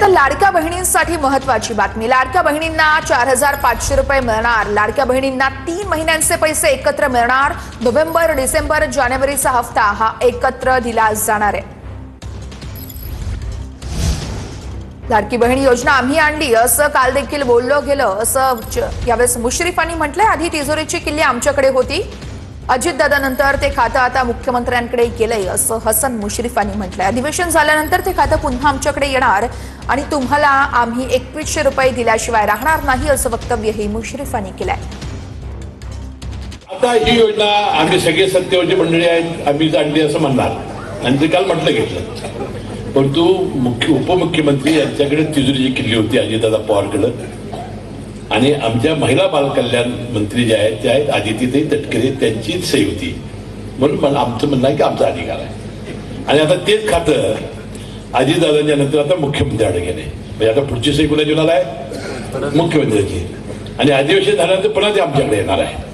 तर लाडक्या बहिणींसाठी महत्त्वाची बातमी. लाडक्या बहिणींना 4,500 रुपये मिळणार. लाडक्या बहिणींना 3 महिन्यांचे पैसे एकत्र मिळणार. नोव्हेंबर, डिसेंबर, जानेवारीचा हप्ता हा एकत्र दिला जाणार आहे. लाडकी बहिणी योजना आम्ही आणली असं काल देखील बोललं गेलं, असं यावेळेस मुश्रीफांनी म्हटलंय. आधी तिजोरीची किल्ली आमच्याकडे होती, अजितदादानंतर ते खातं आता मुख्यमंत्र्यांकडे गेलंय असं हसन मुश्रीफांनी म्हटलंय. अधिवेशन झाल्यानंतर ते खातं पुन्हा आमच्याकडे येणार आणि तुम्हाला आम्ही 2100 रुपये दिल्याशिवाय राहणार नाही असं वक्तव्यही मुश्रीफांनी केलंय. आता ही योजना आम्ही सगळे सत्तेवरची मंडळी आहेत, आम्हीच आणली असं म्हणणार आणि ते काल म्हटलं घेतलं. परंतु उपमुख्यमंत्री यांच्याकडे तिजोरीची किल्ली होती अजितदादा पवारकडे आणि आमच्या महिला बालकल्याण मंत्री जे आहेत ते आहेत आदितीताई तटकरे, त्यांचीच सही होती. म्हणून आमचं म्हणणं आहे की आमचा अधिकार आहे. आणि आता तेच खातं अजितदादांच्या नंतर आता मुख्यमंत्र्यांकडे गेले. म्हणजे आता पुढची सही कुणाची होणार आहे? मुख्यमंत्र्यांची. आणि अधिवेशन झाल्यानंतर पुन्हा ते आमच्याकडे येणार आहे.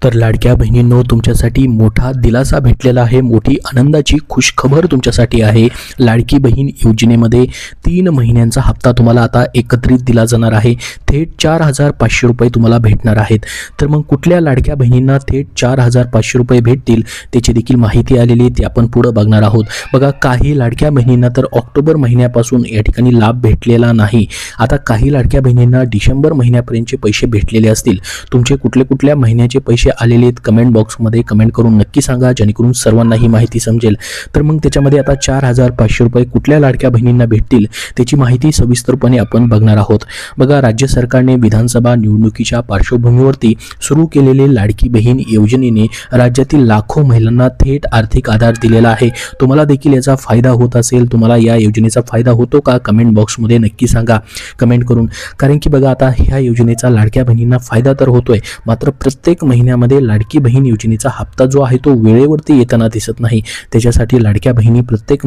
तर लाडक्या बहिणींनो, तुमच्यासाठी मोठा दिलासा भेटलेला आहे. मोठी आनंदाची खुशखबर तुमच्यासाठी आहे. लाडकी बहीण योजनेमध्ये 3 महिन्यांचा हप्ता तुम्हाला आता एकत्रित दिला जाणार आहे. थेट 4,500 रुपये तुम्हाला भेटणार आहेत. तर मग कुठल्या लाडक्या बहिणींना थेट 4,500 रुपये भेटतील त्याची देखील माहिती आलेली ती आपण पुढे बघणार आहोत. बघा, काही लाडक्या बहिणींना तर ऑक्टोबर महिन्यापासून या ठिकाणी लाभ भेटलेला नाही. आता काही लाडक्या बहिणींना डिसेंबर महिन्यापर्यंतचे पैसे भेटलेले असतील. तुमचे कुठल्या महिन्याचे पैसे आलेले आहेत कमेंट बॉक्समध्ये कमेंट करून नक्की सांगा, जेणेकरून सर्वांना ही माहिती समजेल. तर मग त्याच्यामध्ये आता 4,500 रुपये कुठल्या लाडक्या बहिणींना भेटतील त्याची माहिती सविस्तरपणे आपण बघणार आहोत. बघा, राज्य सरकारने विधानसभा निवडणुकीच्या पार्श्वभूमीवरती सुरू केलेले लाडकी बहीण योजनेने राज्यातील लाखो महिलांना थेट आर्थिक आधार दिलेला आहे. तुम्हाला देखील याचा फायदा होत असेल, तुम्हाला या योजनेचा फायदा होतो का कमेंट बॉक्समध्ये नक्की सांगा कमेंट करून. कारण की बघा, आता ह्या योजनेचा लाडक्या बहिणींना फायदा तर होतोय, मात्र प्रत्येक महिन्यामध्ये लाडकी बहीण योजनेचा हप्ता जो आहे तो वेळेवरती येताना दिसत नाही. त्याच्यासाठी लाडक्या बहिणी प्रत्येक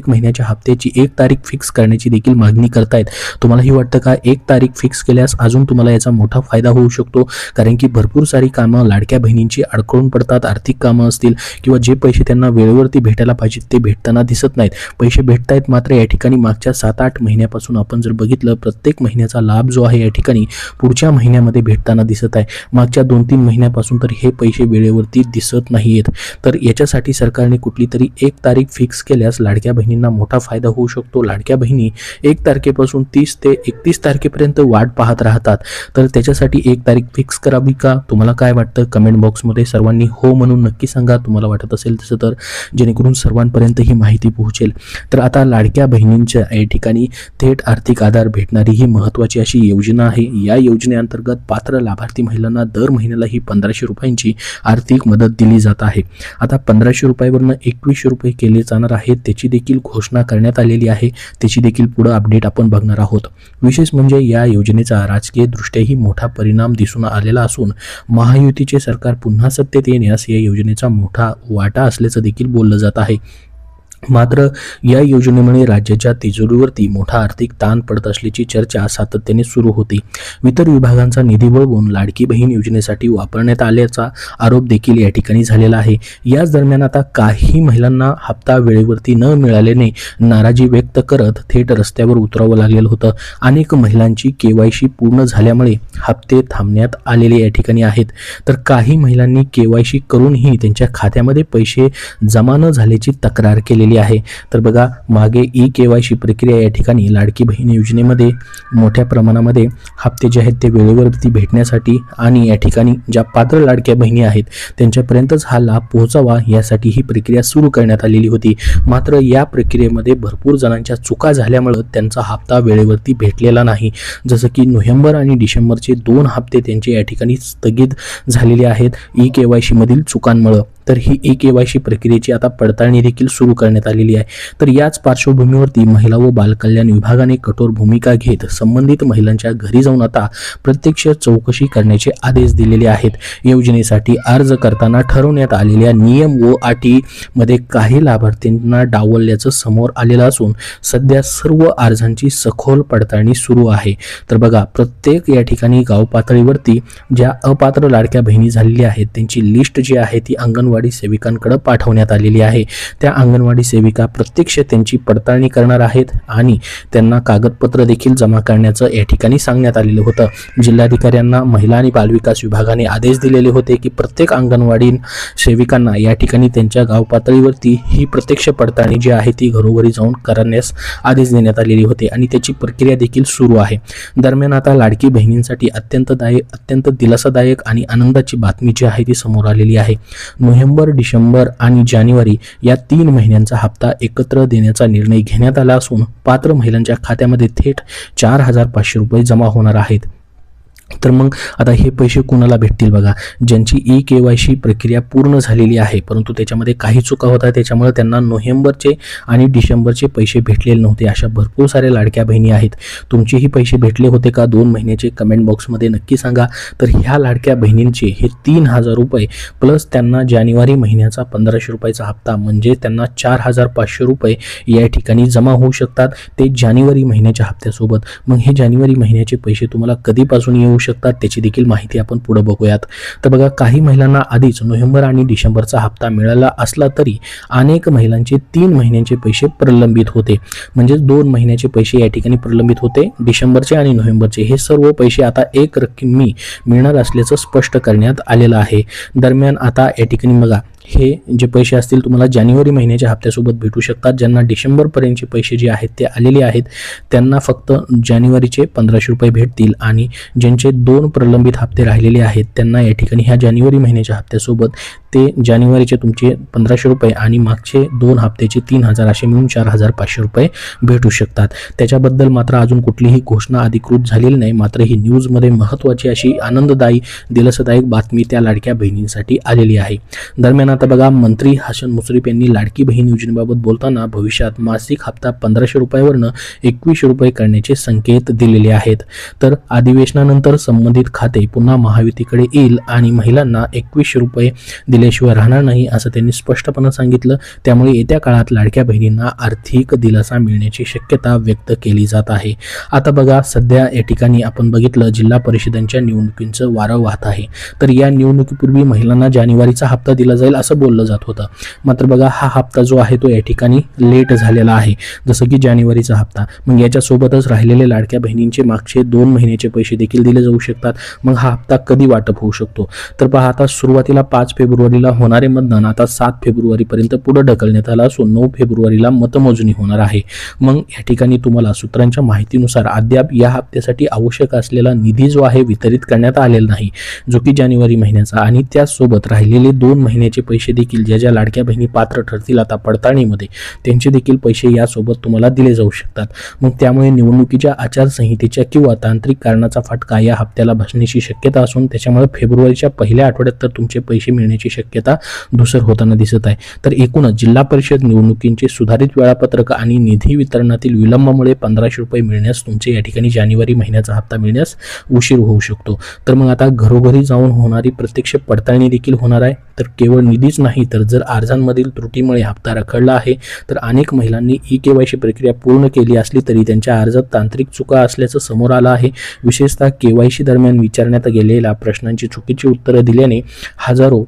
महिन्याच्या हप्त्याची 1 तारीख फिक्स करण्याची देखील मागणी करतायत. तुम्हालाही वाटतं का 1 तारीख फिक्स केल्यास अजून तुम्हाला याचा मोठा फायदा होऊ शकतो? कारण की भरपूर सारी कामं लाडक्या बहिणींची अडकळून पडतात. आर्थिक कामं असतील किंवा जे पैसे त्यांना वेळेवरती भेटायला पाहिजेत ते भेटताना दिसत नाहीत. पैसे भेटतायत मात्र या ठिकाणी मागच्या 7-8 महिन्यापासून आपण जर बघितलं, प्रत्येक महिन्याचा लाभ जो आहे या ठिकाणी पुढच्या महिन्यामध्ये भेटताना दिसत आहे. मागच्या 2-3 महिन्यापासून तर हे पैसे वेळेवरती दिसत नाहीयेत. तर याच्यासाठी सरकारने कुठली तरी 1 तारीख फिक्स केल्यास लाडक्या बहिणींना मोठा फायदा होऊ शकतो. लाडक्या बहिणी 1 तारखेपासून 30 ते 31 तारखेपर्यंत वाट पाहत राहतात. तर त्याच्यासाठी 1 तारीख फिक्स करावी का? तुम्हाला काय वाटतं कमेंट बॉक्समध्ये सर्वांनी हो म्हणून नक्की सांगा, तुम्हाला वाटत असेल तसं, तर जेणेकरून सर्वांपर्यंत ही माहिती पोहोचेल. तर आता लाडक्या बहिणींच्या या ठिकाणी थेट आर्थिक आधार भेटणारी ही महत्त्वाची अशी योजना आहे. या योजनेअंतर्गत पात्र लाभार्थी महिलांना दर महिन्याला ही 1,500 रुपयांची आर्थिक मदत दिली जात आहे. आता 1,500 रुपयावरनं 2100 रुपये केले जाणार आहेत. त्याची देखील घोषणा करण्यात आलेली आहे. त्याची देखील पुढे अपडेट आपण बघणार आहोत. विशेष म्हणजे या योजनेचा राजकीय दृष्ट्याही मोठा परिणाम दिसून आलेला असून महायुतीचे सरकार पुन्हा सत्तेत येण्यास या योजनेचा मोठा वाटा असल्याचं देखील बोललं जात आहे. मात्र या योजनेमुळे राज्याच्या तिजोरीवरती मोठा आर्थिक ताण पडत असल्याची चर्चा सातत्याने सुरू होती. वितर विभागांचा निधी वळवून लाडकी बहीण योजनेसाठी वापरण्यात आल्याचा आरोप देखील या ठिकाणी झालेला आहे. याच दरम्यान आता काही महिलांना हप्ता वेळेवरती न मिळाल्याने नाराजी व्यक्त करत थेट रस्त्यावर उतरावं लागलेलं होतं. अनेक महिलांची KYC पूर्ण झाल्यामुळे हप्ते थांबण्यात आलेले या ठिकाणी आहेत. तर काही महिलांनी KYC करूनही त्यांच्या खात्यामध्ये पैसे जमा न झाल्याची तक्रार केलेली आहे. तर बघा, मागे KYC प्रक्रिया या ठिकाणी लाडकी बहीण योजनेमध्ये मोठ्या प्रमाणामध्ये हप्ते जे आहेत ते वेळेवरती भेटण्यासाठी आणि या ठिकाणी ज्या पात्र लाडक्या बहिणी आहेत त्यांच्यापर्यंतच हा लाभ पोहोचावा यासाठी ही प्रक्रिया सुरू करण्यात आलेली होती. मात्र या प्रक्रियेमध्ये भरपूर जणांच्या चुका झाल्यामुळे त्यांचा हप्ता वेळेवरती भेटलेला नाही. जसं की नोव्हेंबर आणि डिसेंबरचे 2 हप्ते त्यांचे या ठिकाणी स्थगित झालेले आहेत KYC मधील चुकांमुळे. तर ही KYC प्रक्रियेची आता पडताळणी देखील सुरू करण्यात आलेली आहे. तर याच पार्श्वभूमीवरती महिला व बालकल्याण विभागाने कठोर भूमिका घेत संबंधित महिलांच्या घरी जाऊन आता प्रत्यक्ष चौकशी करण्याचे आदेश दिलेले आहेत. योजनेसाठी अर्ज करताना ठरवण्यात आलेल्या नियम व अटी मध्ये काही लाभार्थींना डावलल्याचं समोर आलेलं असून सध्या सर्व अर्जांची सखोल पडताळणी सुरू आहे. तर बघा, प्रत्येक या ठिकाणी गाव पातळीवरती ज्या अपात्र लाडक्या बहिणी झालेल्या आहेत त्यांची लिस्ट जी आहे ती अंगणवाडी अंगणवाडी सेविकांकडे पाठवण्यात आलेली आहे. त्या अंगणवाडी सेविका प्रत्यक्ष त्यांची पडताळणी करणार आहेत आणि त्यांना कागदपत्र देखील जमा करण्याचं या ठिकाणी सांगण्यात आलेलं होतं. जिल्हाधिकाऱ्यांना महिला आणि बालविकास विभागाने आदेश दिलेले होते की प्रत्येक अंगणवाडी सेविकांना या ठिकाणी त्यांच्या गाव पातळीवरती ही प्रत्यक्ष पडताळणी जी आहे ती घरोघरी जाऊन करण्यास आदेश देण्यात आलेले होते आणि त्याची प्रक्रिया देखील सुरू आहे. दरम्यान आता लाडकी बहिणींसाठी अत्यंत दिलासादायक आणि आनंदाची बातमी जी आहे ती समोर आलेली आहे. नोव्हेंबर, डिसेंबर आणि जानेवारी या 3 महिन्यांचा हप्ता एकत्र देण्याचा निर्णय घेण्यात आला असून पात्र महिलांच्या खात्यामध्ये थेट 4,500 रुपये जमा होणार आहेत. तर मग आता हे पैसे कुणाला भेटतील बघा, ज्यांची KYC प्रक्रिया पूर्ण झालेली आहे परंतु त्याच्यामध्ये काही चुका होता त्याच्यामुळे त्यांना नोव्हेंबरचे आणि डिसेंबरचे पैसे भेटलेले नव्हते. अशा भरपूर साऱ्या लाडक्या बहिणी आहेत. तुमचेही पैसे भेटले होते का 2 महिन्याचे कमेंट बॉक्समध्ये नक्की सांगा. तर ह्या लाडक्या बहिणींचे हे 3,000 रुपये प्लस त्यांना जानेवारी महिन्याचा 1,500 रुपयाचा हप्ता म्हणजे त्यांना 4,500 रुपये या ठिकाणी जमा होऊ शकतात ते जानेवारी महिन्याच्या हप्त्यासोबत. मग हे जानेवारी महिन्याचे पैसे तुम्हाला कधीपासून येऊ शकतात त्याची देखील माहिती आपण पुढे बघूयात. तर बघा, काही महिलांना आधीच नोव्हेंबर आणि डिसेंबरचा हप्ता मिळाला असला तरी अनेक महिलांचे 3 महिन्यांचे पैसे प्रलंबित होते. म्हणजे 2 महिन्याचे पैसे या ठिकाणी प्रलंबित होते. डिसेंबरचे आणि नोव्हेंबरचे हे सर्व पैसे आता एक रकमी मिळणार असल्याचं स्पष्ट करण्यात आलेलं आहे. दरम्यान आता या ठिकाणी बघा, हे जे पैसे असतील तुम्हाला जानेवारी महिन्याच्या हप्त्यासोबत भेटू शकतात. ज्यांना डिसेंबरपर्यंतचे पैसे जे आहेत ते आलेले आहेत त्यांना फक्त जानेवारीचे 1,500 रुपये भेटतील आणि ज्यांचे 2 प्रलंबित हप्ते राहिलेले आहेत त्यांना या ठिकाणी ह्या जानेवारी महिन्याच्या हप्त्यासोबत ते जानेवारीचे तुमचे 1,500 रुपये आणि मागचे 2 हप्त्याचे 3,000 असे मिळून 4,500 रुपये भेटू शकतात. त्याच्याबद्दल मात्र अजून कुठलीही घोषणा अधिकृत झालेली नाही. मात्र ही न्यूजमध्ये महत्त्वाची अशी आनंददायी दिलासादायक बातमी त्या लाडक्या बहिणींसाठी आलेली आहे. दरम्यान आता बघा, मंत्री हसन मुश्रीफ यांनी लाडकी बहीण योजनेबाबत बोलताना भविष्यात मासिक हप्ता 1,500 रुपयावरनं 2,100 रुपये करण्याचे संकेत दिलेले आहेत. तर अधिवेशनानंतर संबंधित खाते पुन्हा महायुतीकडे येईल आणि महिलांना 2,100 रुपये दिल्याशिवाय राहणार नाही असं त्यांनी स्पष्टपणे सांगितलं. त्यामुळे येत्या काळात लाडक्या बहिणींना आर्थिक दिलासा मिळण्याची शक्यता व्यक्त केली जात आहे. आता बघा, सध्या या ठिकाणी आपण बघितलं जिल्हा परिषदांच्या निवडणुकींचं वारं वाहत आहे. तर या निवडणुकीपूर्वी महिलांना जानेवारीचा हप्ता दिला जाईल असं बोललं जात होतं. मात्र बघा, हा हप्ता जो आहे तो या ठिकाणी लेट झालेला आहे जसं की जानेवारीचा हप्ता. मग याच्यासोबतच राहिलेले लाडक्या बहिणींचे मागचे 2 महिन्याचे पैसे देखील दिले जाऊ शकतात. मग हा हप्ता कधी वाटप होऊ शकतो? तर पहा, आता सुरुवातीला 5 फेब्रुवारीला होणारे मतदान आता 7 फेब्रुवारीपर्यंत पुढे ढकलण्यात आलं असून 9 फेब्रुवारीला मतमोजणी होणार आहे. मग या ठिकाणी तुम्हाला सूत्रांच्या माहितीनुसार अद्याप या हप्त्यासाठी आवश्यक असलेला निधी जो आहे वितरित करण्यात आलेला नाही जो की जानेवारी महिन्याचा आणि त्याचसोबत राहिलेले 2 महिन्याचे पैसे देखील ज्या लाडक्या बहिणी पात्र ठरतील आता पडताळणीमध्ये त्यांचे देखील पैसे यासोबत तुम्हाला दिले जाऊ शकतात. मग त्यामुळे निवडणुकीच्या आचारसंहितेच्या किंवा तांत्रिक कारणाचा फटका या हप्त्याला बसण्याची शक्यता असून त्याच्यामुळे फेब्रुवारीच्या पहिल्या आठवड्यात तर तुमचे पैसे मिळण्याची शक्यता धूसर होताना दिसत आहे. तर एकूणच जिल्हा परिषद निवडणुकींचे सुधारित वेळापत्रक आणि निधी वितरणातील विलंबामुळे 1,500 रुपये मिळण्यास तुमचे या ठिकाणी जानेवारी महिन्याचा हप्ता मिळण्यास उशीर होऊ शकतो. तर मग आता घरोघरी जाऊन होणारी प्रत्यक्ष पडताळणी देखील होणार आहे. तर केवळ निधीच नाही तर जर अर्जांमधील त्रुटीमुळे हप्ता रखडला आहे तर अनेक महिलांनी KYC प्रक्रिया पूर्ण केली असली तरी त्यांच्या अर्जात तांत्रिक चुका असल्याचं समोर आलं आहे. विशेषतः KYC दरम्यान विचारण्यात गेलेल्या प्रश्नांची चुकीची उत्तरं दिल्याने हजारो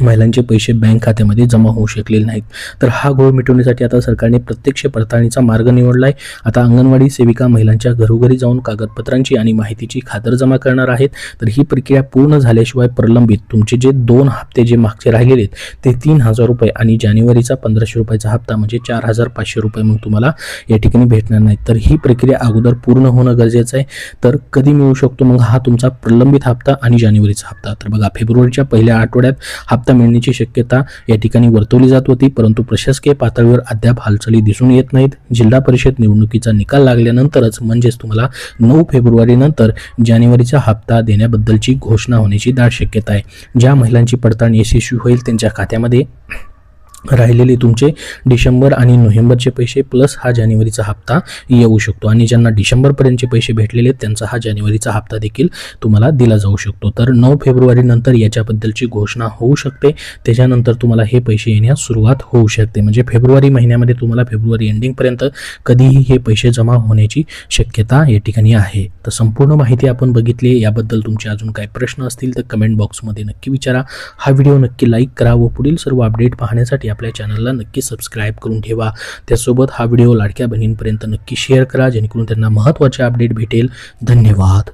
महिलांचे पैसे बँक खात्यामध्ये जमा होऊ शकलेले नाहीत. तर हा घोळ मिटवण्यासाठी आता सरकारने प्रत्यक्ष पडताळणीचा मार्ग निवडलाय. आता अंगणवाडी सेविका महिलांच्या घरोघरी जाऊन कागदपत्रांची आणि माहितीची खातरजमा करणार आहेत. तर ही प्रक्रिया पूर्ण झाल्याशिवाय प्रलंबित तुमचे जे 2 हप्ते जे मागचे राहिलेले आहेत ते 3,000 रुपये आणि जानेवारीचा 1,500 रुपयाचा हप्ता म्हणजे 4,500 रुपये मग तुम्हाला या ठिकाणी भेटणार नाहीत. तर ही प्रक्रिया अगोदर पूर्ण होणं गरजेचं आहे. तर कधी मिळू शकतो मग हा तुमचा प्रलंबित हप्ता आणि जानेवारीचा हप्ता? तर बघा, फेब्रुवारीच्या पहिल्या आठवड्यात हप्ता मिळण्याची शक्यता या ठिकाणी वर्तवली जात होती परंतु प्रशासकीय पातळीवर अद्याप हालचाली दिसून येत नाहीत. जिल्हा परिषद निवडणुकीचा निकाल लागल्यानंतरच म्हणजेच तुम्हाला 9 फेब्रुवारी नंतर जानेवारीचा हप्ता देण्याबद्दलची घोषणा होण्याची दाट शक्यता आहे. ज्या महिलांची पडताळणी यशस्वी होईल त्यांच्या खात्यामध्ये राहिलेले तुमचे डिसेंबर आणि नोव्हेंबरचे पैसे प्लस हा जानेवारीचा हप्ता येऊ शकतो आणि ज्यांना डिसेंबरपर्यंतचे पैसे भेटलेले त्यांचा हा जानेवारीचा हप्ता देखील तुम्हाला दिला जाऊ शकतो. तर 9 फेब्रुवारी नंतर याच्याबद्दलची घोषणा होऊ शकते. त्याच्यानंतर तुम्हाला हे पैसे येण्यास सुरुवात होऊ शकते. म्हणजे फेब्रुवारी महिन्यामध्ये तुम्हाला फेब्रुवारी एंडिंगपर्यंत कधीही हे पैसे जमा होण्याची शक्यता या ठिकाणी आहे. तर संपूर्ण माहिती आपण बघितली. याबद्दल तुमचे अजून काही प्रश्न असतील तर कमेंट बॉक्समध्ये नक्की विचारा. हा व्हिडिओ नक्की लाईक करा व पुढील सर्व अपडेट पाहण्यासाठी आपल्या चॅनलला नक्की सबस्क्राईब करून ठेवा. त्यासोबत हा व्हिडिओ लाडक्या बहिणींपर्यंत नक्की शेअर करा जेणेकरून त्यांना महत्त्वाचे अपडेट भेटेल. धन्यवाद.